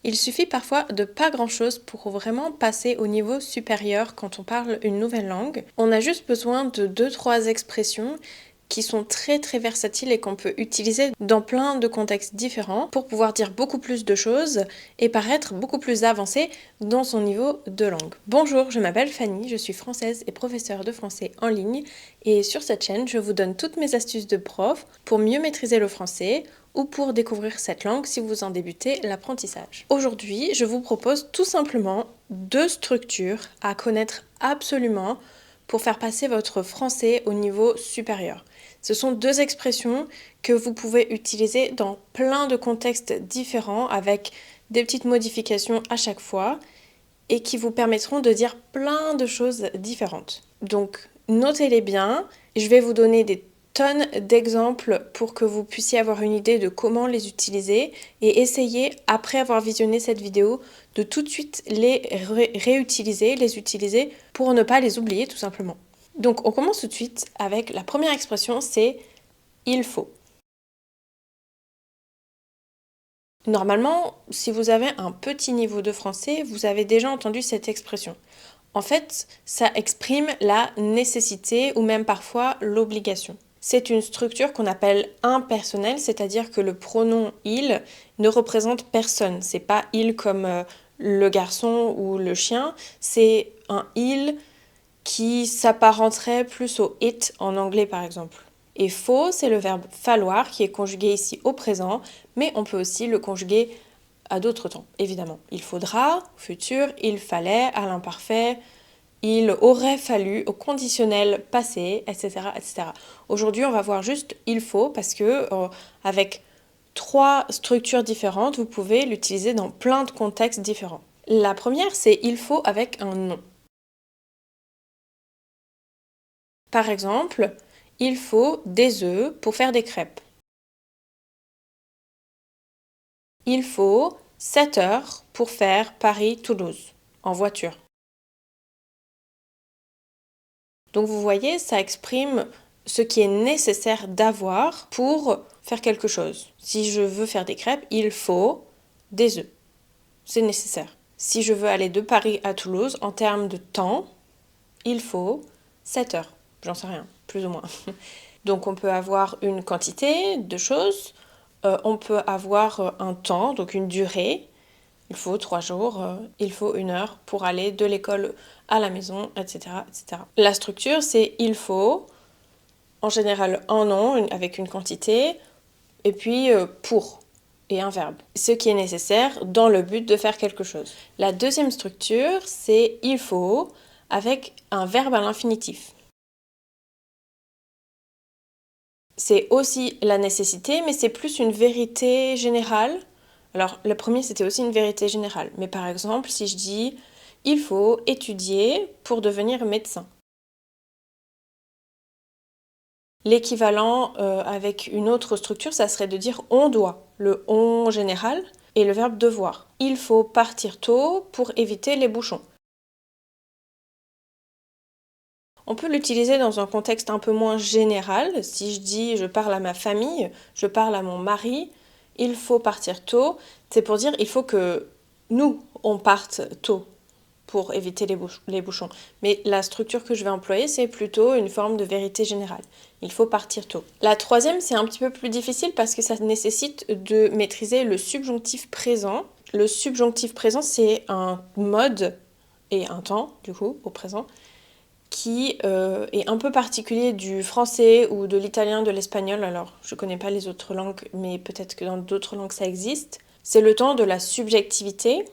Il suffit parfois de pas grand-chose pour vraiment passer au niveau supérieur quand on parle une nouvelle langue. On a juste besoin de 2-3 expressions qui sont très versatiles et qu'on peut utiliser dans plein de contextes différents pour pouvoir dire beaucoup plus de choses et paraître beaucoup plus avancé dans son niveau de langue. Bonjour, je m'appelle Fanny, je suis française et professeure de français en ligne et sur cette chaîne, je vous donne toutes mes astuces de prof pour mieux maîtriser le français ou pour découvrir cette langue si vous en débutez l'apprentissage. Aujourd'hui, je vous propose tout simplement 2 structures à connaître absolument pour faire passer votre français au niveau supérieur. Ce sont 2 expressions que vous pouvez utiliser dans plein de contextes différents avec des petites modifications à chaque fois et qui vous permettront de dire plein de choses différentes. Donc, notez-les bien. Je vais vous donner des tonnes d'exemples pour que vous puissiez avoir une idée de comment les utiliser et essayez, après avoir visionné cette vidéo, de tout de suite les réutiliser, les utiliser pour ne pas les oublier tout simplement. Donc on commence tout de suite avec la première expression, c'est « il faut ». Normalement, si vous avez un petit niveau de français, vous avez déjà entendu cette expression. En fait, ça exprime la nécessité ou même parfois l'obligation. C'est une structure qu'on appelle impersonnelle, c'est-à-dire que le pronom « il » ne représente personne. C'est pas « il » comme le garçon ou le chien, c'est un « il » qui s'apparenterait plus au « it » en anglais par exemple. Et faut, c'est le verbe falloir qui est conjugué ici au présent, mais on peut aussi le conjuguer à d'autres temps, évidemment. Il faudra, au futur, il fallait, à l'imparfait, il aurait fallu, au conditionnel passé, etc. etc. Aujourd'hui, on va voir juste il faut parce que avec 3 structures différentes, vous pouvez l'utiliser dans plein de contextes différents. La première, c'est il faut avec un nom. Par exemple, il faut des œufs pour faire des crêpes. Il faut 7 heures pour faire Paris-Toulouse en voiture. Donc vous voyez, ça exprime ce qui est nécessaire d'avoir pour faire quelque chose. Si je veux faire des crêpes, il faut des œufs. C'est nécessaire. Si je veux aller de Paris à Toulouse, en termes de temps, il faut 7 heures. J'en sais rien, plus ou moins. Donc on peut avoir une quantité de choses, on peut avoir un temps, donc une durée. Il faut 3 jours, il faut 1 heure pour aller de l'école à la maison, etc. etc. La structure, c'est il faut, en général un nom avec une quantité, et puis pour, et un verbe. Ce qui est nécessaire dans le but de faire quelque chose. La deuxième structure, c'est il faut avec un verbe à l'infinitif. C'est aussi la nécessité, mais c'est plus une vérité générale. Alors, le premier, c'était aussi une vérité générale. Mais par exemple, si je dis « il faut étudier pour devenir médecin ». L'équivalent avec une autre structure, ça serait de dire « on doit », le « on » général et le verbe « devoir ». Il faut partir tôt pour éviter les bouchons. On peut l'utiliser dans un contexte un peu moins général. Si je dis « je parle à ma famille », je parle à mon mari, il faut partir tôt, c'est pour dire il faut que nous, on parte tôt pour éviter les bouchons. Mais la structure que je vais employer, c'est plutôt une forme de vérité générale. Il faut partir tôt. La troisième, c'est un petit peu plus difficile parce que ça nécessite de maîtriser le subjonctif présent. Le subjonctif présent, c'est un mode et un temps, du coup, au présent, qui est un peu particulier du français ou de l'italien, de l'espagnol. Alors, je ne connais pas les autres langues, mais peut-être que dans d'autres langues, ça existe. C'est le temps de la subjectivité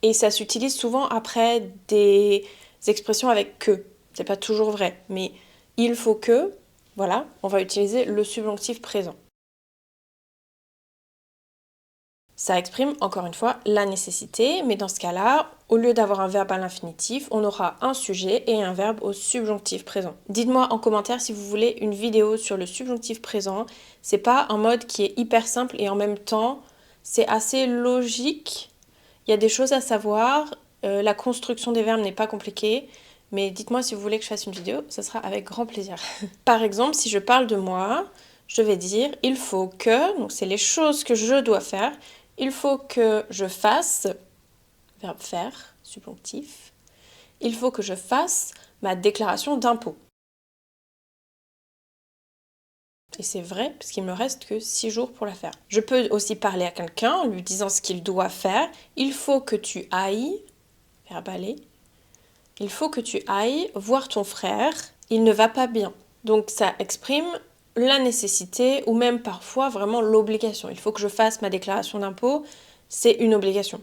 et ça s'utilise souvent après des expressions avec « que ». C'est pas toujours vrai, mais « il faut que », voilà, on va utiliser le subjonctif présent. Ça exprime, encore une fois, la nécessité, mais dans ce cas-là, au lieu d'avoir un verbe à l'infinitif, on aura un sujet et un verbe au subjonctif présent. Dites-moi en commentaire si vous voulez une vidéo sur le subjonctif présent. C'est pas un mode qui est hyper simple et en même temps, c'est assez logique. Il y a des choses à savoir. La construction des verbes n'est pas compliquée. Mais dites-moi si vous voulez que je fasse une vidéo, ça sera avec grand plaisir. Par exemple, si je parle de moi, je vais dire « il faut que », donc c'est les choses que je dois faire, Il faut que je fasse, verbe faire, subjonctif. Il faut que je fasse ma déclaration d'impôt. Et c'est vrai, parce qu'il me reste que 6 jours pour la faire. Je peux aussi parler à quelqu'un en lui disant ce qu'il doit faire. Il faut que tu ailles, verbe aller. Il faut que tu ailles voir ton frère, il ne va pas bien. Donc ça exprime la nécessité ou même parfois vraiment l'obligation. Il faut que je fasse ma déclaration d'impôt, c'est une obligation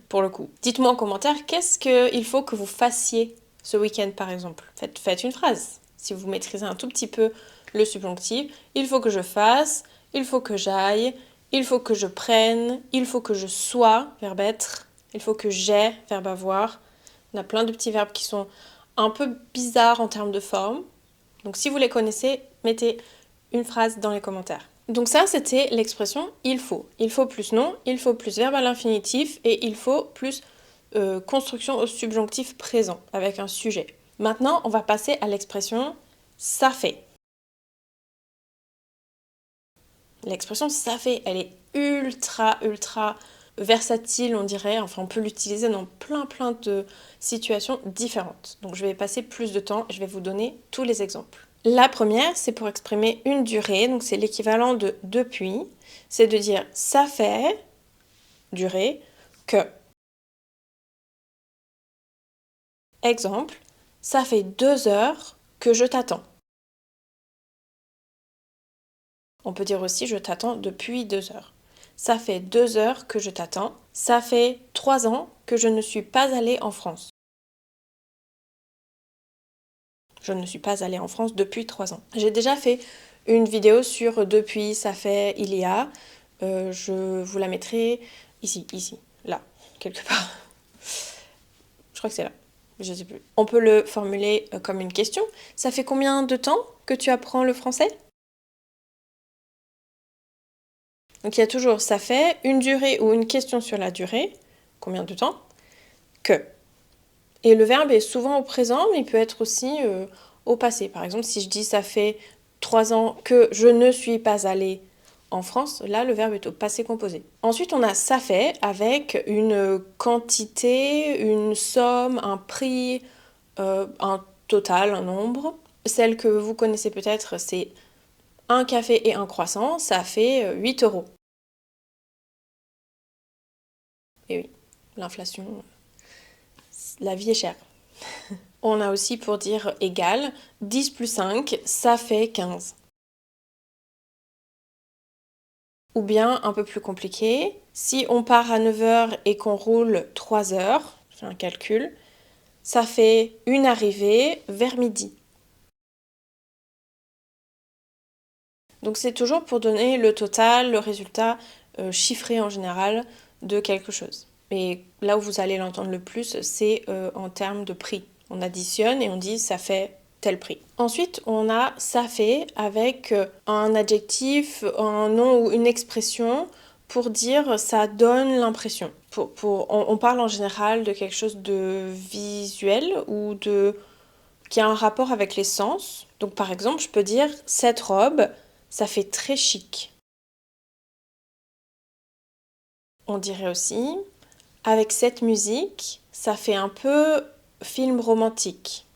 pour le coup. Dites-moi en commentaire qu'est-ce qu'il faut que vous fassiez ce week-end par exemple. Faites une phrase. Si vous maîtrisez un tout petit peu le subjonctif, il faut que je fasse, il faut que j'aille, il faut que je prenne, il faut que je sois, verbe être, il faut que j'ai, verbe avoir. On a plein de petits verbes qui sont un peu bizarres en termes de forme. Donc si vous les connaissez, mettez une phrase dans les commentaires. Donc ça, c'était l'expression il faut. Il faut plus nom, il faut plus verbe à l'infinitif et il faut plus construction au subjonctif présent avec un sujet. Maintenant, on va passer à l'expression ça fait. L'expression ça fait, elle est ultra versatile, on dirait. Enfin, on peut l'utiliser dans plein de situations différentes. Donc, je vais passer plus de temps et je vais vous donner tous les exemples. La première, c'est pour exprimer une durée. Donc, c'est l'équivalent de depuis. C'est de dire ça fait, durée, que. Exemple, ça fait 2 heures que je t'attends. On peut dire aussi je t'attends depuis 2 heures. Ça fait 2 heures que je t'attends. Ça fait 3 ans que je ne suis pas allée en France. Je ne suis pas allée en France depuis 3 ans. J'ai déjà fait une vidéo sur depuis, ça fait, il y a. Je vous la mettrai ici, là, quelque part. Je crois que c'est là. Je sais plus. On peut le formuler comme une question. Ça fait combien de temps que tu apprends le français? Donc il y a toujours ça fait, une durée ou une question sur la durée. Combien de temps? Que. Et le verbe est souvent au présent, mais il peut être aussi au passé. Par exemple, si je dis ça fait 3 ans que je ne suis pas allée en France, là, le verbe est au passé composé. Ensuite, on a ça fait avec une quantité, une somme, un prix, un total, un nombre. Celle que vous connaissez peut-être, c'est un café et un croissant, ça fait 8 euros. Et oui, l'inflation, la vie est chère. On a aussi pour dire égal, 10 plus 5, ça fait 15. Ou bien, un peu plus compliqué, si on part à 9 heures et qu'on roule 3 heures, je fais un calcul, ça fait une arrivée vers midi. Donc c'est toujours pour donner le total, le résultat chiffré en général de quelque chose. Et là où vous allez l'entendre le plus, c'est en termes de prix. On additionne et on dit ça fait tel prix. Ensuite, on a ça fait avec un adjectif, un nom ou une expression pour dire ça donne l'impression. On parle en général de quelque chose de visuel ou qui a un rapport avec les sens. Donc par exemple, je peux dire cette robe, ça fait très chic. On dirait aussi avec cette musique, ça fait un peu film romantique.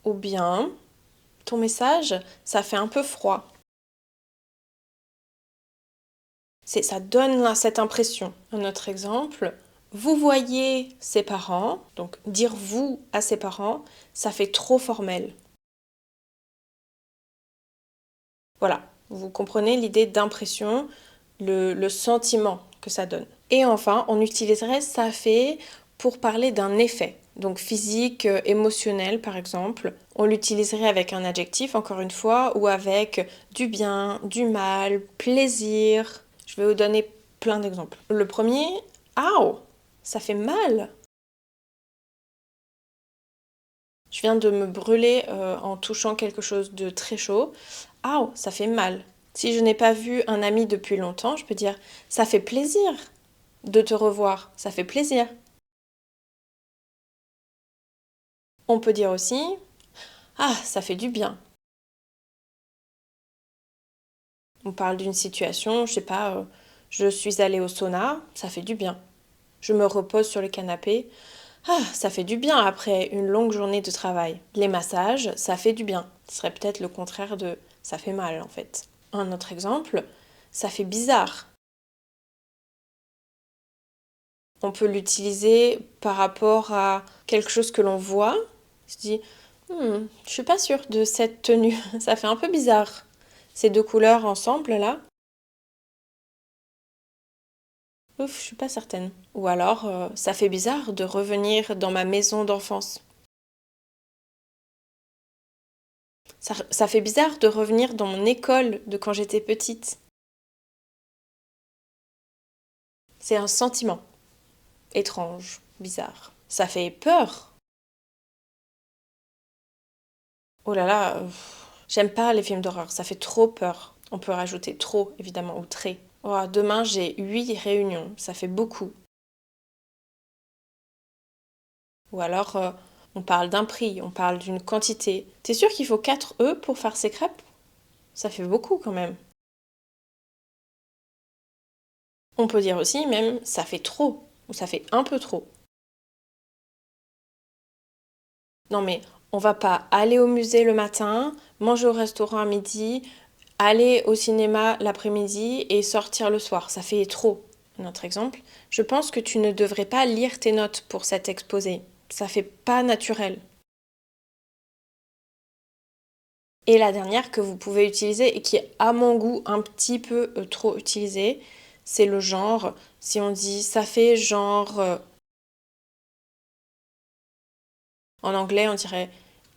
Ou bien, ton message, ça fait un peu froid. Ça donne cette impression. Un autre exemple, vous voyez ses parents, donc dire vous à ses parents, ça fait trop formel. Voilà, vous comprenez l'idée d'impression, le sentiment que ça donne. Et enfin, on utiliserait ça fait pour parler d'un effet, donc physique, émotionnel par exemple. On l'utiliserait avec un adjectif, encore une fois, ou avec du bien, du mal, plaisir. Je vais vous donner plein d'exemples. Le premier, Aouh, ça fait mal. Je viens de me brûler en touchant quelque chose de très chaud. Aouh, ça fait mal. Si je n'ai pas vu un ami depuis longtemps, je peux dire ça fait plaisir de te revoir, ça fait plaisir. On peut dire aussi, ah, ça fait du bien. On parle d'une situation, je sais pas, je suis allée au sauna, ça fait du bien. Je me repose sur le canapé, ah, ça fait du bien après une longue journée de travail. Les massages, ça fait du bien. Ce serait peut-être le contraire de ça fait mal en fait. Un autre exemple, ça fait bizarre. On peut l'utiliser par rapport à quelque chose que l'on voit. Je dis, je suis pas sûre de cette tenue, ça fait un peu bizarre. Ces deux couleurs ensemble là, ouf, je suis pas certaine. Ou alors, ça fait bizarre de revenir dans ma maison d'enfance. Ça fait bizarre de revenir dans mon école de quand j'étais petite. C'est un sentiment étrange, bizarre. Ça fait peur. Oh là là, j'aime pas les films d'horreur, ça fait trop peur. On peut rajouter trop, évidemment, ou très. Oh, demain, j'ai 8 réunions, ça fait beaucoup. Ou alors, on parle d'un prix, on parle d'une quantité. T'es sûr qu'il faut 4 œufs pour faire ces crêpes? Ça fait beaucoup quand même. On peut dire aussi même ça fait trop, ou ça fait un peu trop. Non mais on va pas aller au musée le matin, manger au restaurant à midi, aller au cinéma l'après-midi et sortir le soir. Ça fait trop. Un autre exemple, je pense que tu ne devrais pas lire tes notes pour cet exposé. Ça fait pas naturel. Et la dernière que vous pouvez utiliser et qui est à mon goût un petit peu trop utilisée, c'est le genre. Si on dit ça fait genre en anglais, on dirait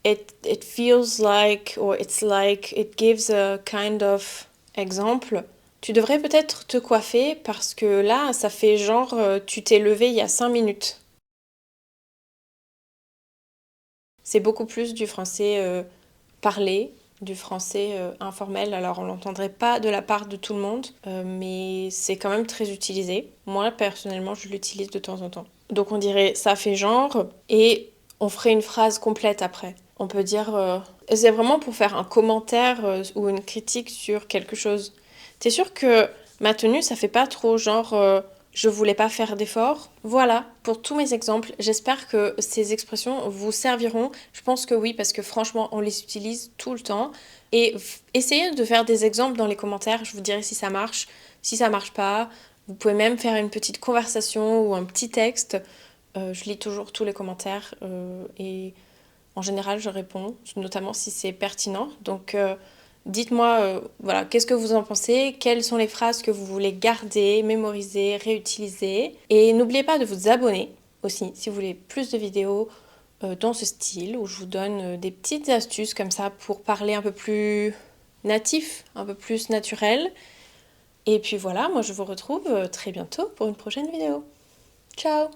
it feels like or it's like, it gives a kind of exemple. Tu devrais peut-être te coiffer parce que là, ça fait genre tu t'es levé il y a 5 minutes. C'est beaucoup plus du français parlé, du français informel. Alors on l'entendrait pas de la part de tout le monde, mais c'est quand même très utilisé. Moi personnellement, je l'utilise de temps en temps. Donc on dirait ça fait genre et on ferait une phrase complète après. On peut dire c'est vraiment pour faire un commentaire ou une critique sur quelque chose. T'es sûr que ma tenue ça fait pas trop genre je voulais pas faire d'efforts. Voilà, pour tous mes exemples, j'espère que ces expressions vous serviront. Je pense que oui, parce que franchement, on les utilise tout le temps. Et essayez de faire des exemples dans les commentaires, je vous dirai si ça marche. Si ça marche pas, vous pouvez même faire une petite conversation ou un petit texte. Je lis toujours tous les commentaires et en général, je réponds, notamment si c'est pertinent. Donc, dites-moi, voilà, qu'est-ce que vous en pensez? Quelles sont les phrases que vous voulez garder, mémoriser, réutiliser? Et n'oubliez pas de vous abonner aussi si vous voulez plus de vidéos dans ce style où je vous donne des petites astuces comme ça pour parler un peu plus natif, un peu plus naturel. Et puis voilà, moi je vous retrouve très bientôt pour une prochaine vidéo. Ciao!